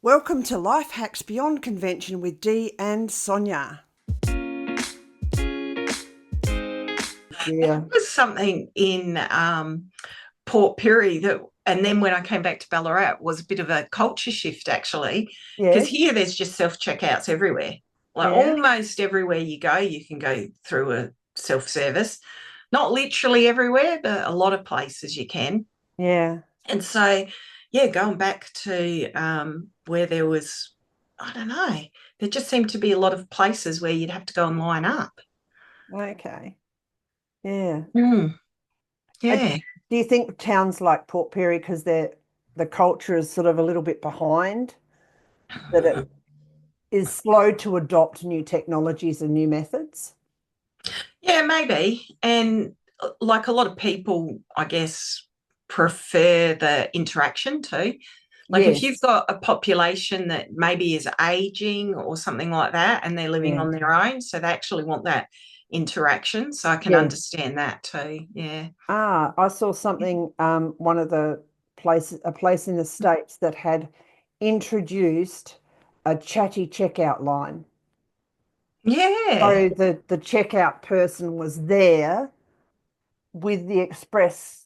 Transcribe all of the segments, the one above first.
Welcome to Life Hacks Beyond Convention with Dee and Sonia. There was something in Port Pirie that, and then when I came back to Ballarat, was a bit of a culture shift actually, Yeah, because here there's just self-checkouts everywhere. Like yeah, almost everywhere you go, you can go through a self-service. Not literally everywhere, but a lot of places you can. yeah. And so, yeah, going back to where there was, I don't know, there just seemed to be a lot of places where you'd have to go and line up. Okay, yeah. Mm, Uh, yeah. do you think towns like Port Pirie, because the culture is sort of a little bit behind, that it is slow to adopt new technologies and new methods? Yeah, maybe. And like a lot of people, I guess, prefer the interaction too. Like if you've Yes, got a population that maybe is aging or something like that and they're living yeah, on their own, so they actually want that interaction. So I can yeah. understand that too. Yeah. I saw something, one of the places, a place in the States that had introduced a chatty checkout line. Yeah. So the checkout person was there with the express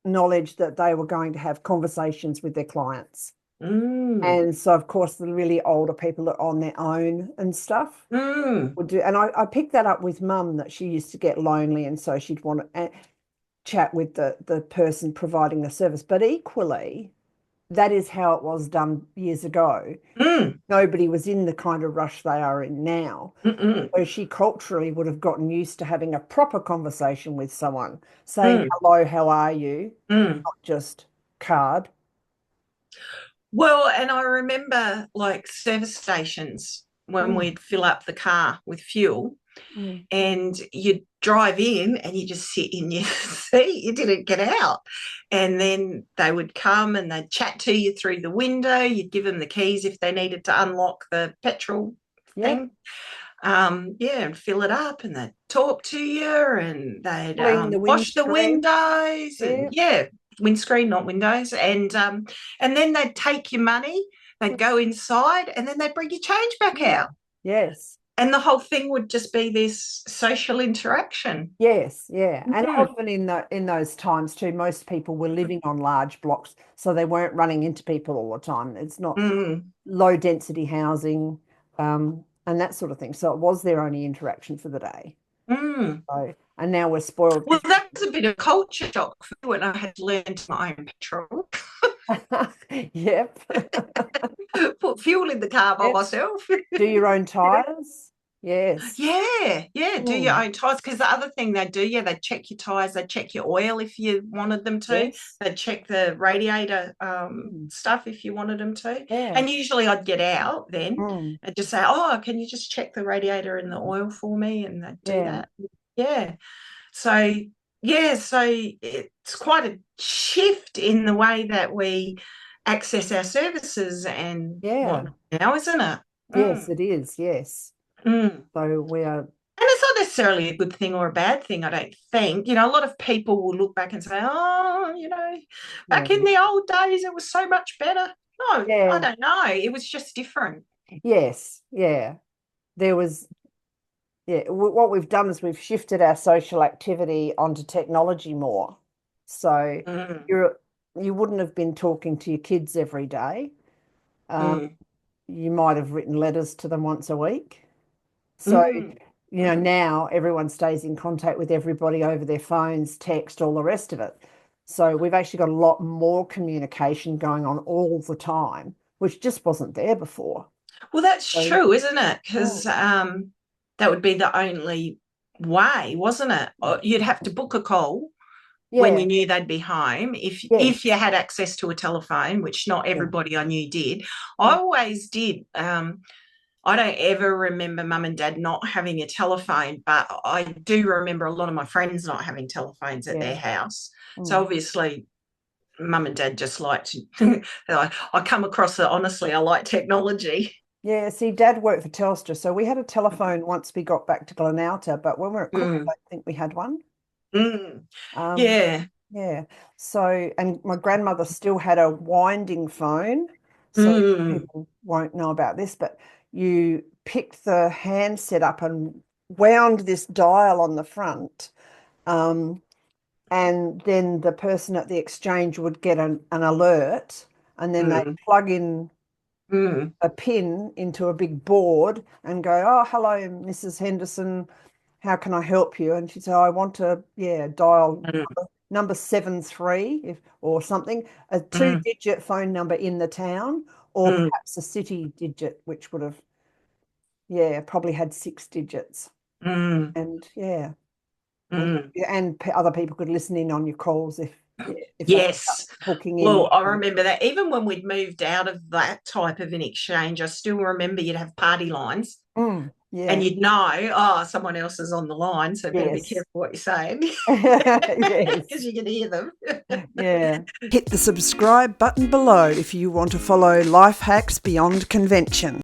knowledge that they were going to have conversations with their clients. Mm. And so, of course, the really older people that are on their own and stuff Mm. would do. And I picked that up with mum that she used to get lonely. And so she'd want to chat with the person providing the service. But equally, that is how it was done years ago. Mm. Nobody was in the kind of rush they are in now. Mm. So she culturally would have gotten used to having a proper conversation with someone, saying, Mm. hello, how are you? Mm. Not just card. Well, and I remember like service stations when Mm, we'd fill up the car with fuel mm. and you'd drive in and you just sit in your seat. You didn't get out. And then they would come and they'd chat to you through the window. You'd give them the keys if they needed to unlock the petrol Yep. thing. Yeah, and fill it up and they'd talk to you and they'd Clean the wash the windscreen. windows and Yeah. yeah, windscreen, not windows. And then they'd take your money, they'd go inside and then they'd bring your change back Mm. out. Yes. And the whole thing would just be this social interaction. Yes, yeah. And Mm, often in those times too, most people were living on large blocks, so they weren't running into people all the time. It's not mm, low density housing, and that sort of thing. So it was their only interaction for the day. mm. So, and now we're spoiled Well, that was a bit of culture shock for me when I had to learn to my own petrol. Yep. Put fuel in the car by Yep. myself. Do your own tires. Yes. Yeah, yeah, do your Mm. own tires. Because the other thing they do, yeah, they check your tires, they check your oil if you wanted them to, Yes. they check the radiator Mm. stuff if you wanted them to. Yeah. And usually I'd get out then Mm. and just say, oh, can you just check the radiator and the oil for me? And they'd do Yeah. that. Yeah. So, yeah, so it's quite a shift in the way that we access our services and what Yeah. now, isn't it? Yes, Mm, it is. Yes. mm. So we are. And it's not necessarily a good thing or a bad thing, I don't think. You know, a lot of people will look back and say, oh, Yeah. back in the old days, it was so much better. No, I Yeah. don't know. It was just different. Yes. Yeah. There was. Yeah. What we've done is we've shifted our social activity onto technology more. So Mm, you wouldn't have been talking to your kids every day. Um, mm, you might have written letters to them once a week. So, mm. now everyone stays in contact with everybody over their phones, text, all the rest of it. So we've actually got a lot more communication going on all the time, which just wasn't there before. Well, that's So, true, isn't it? mm, Because that would be the only way, wasn't it? Or you'd have to book a call when yeah, you knew they'd be home if you yes, had access to a telephone, which not yeah, everybody I knew did. I yeah, always did. I don't ever remember mum and dad not having a telephone, but I do remember a lot of my friends not having telephones at their yeah. house. So Mm. obviously, mum and dad just like to. I come across it honestly. I like technology. Yeah, see, Dad worked for Telstra, so we had a telephone once we got back to Glenouta, but when we were at Cook, I Mm, don't think we had one. mm, Um, yeah. yeah. So, and my grandmother still had a winding phone. So Mm. people won't know about this, but you picked the handset up and wound this dial on the front. And then the person at the exchange would get an alert, and then they Mm. plug in Mm. a pin into a big board and go, "Oh, hello, Mrs. Henderson. How can I help you?" And she'd say, "I want to, yeah, dial Mm. number 73 if or something, a Mm. two-digit phone number in the town, or Mm. perhaps a city digit, which would have, yeah, probably had 6 digits." Mm. And yeah, and Mm. other people could listen in on your calls if they start Yes. booking in. Well, I remember that even when we'd moved out of that type of an exchange, I still remember you'd have party lines and Yeah, you'd know, oh, someone else is on the line, so better be yes. careful what you're saying Yes. because you can hear them. Yeah. Hit the subscribe button below if you want to follow life hacks beyond convention.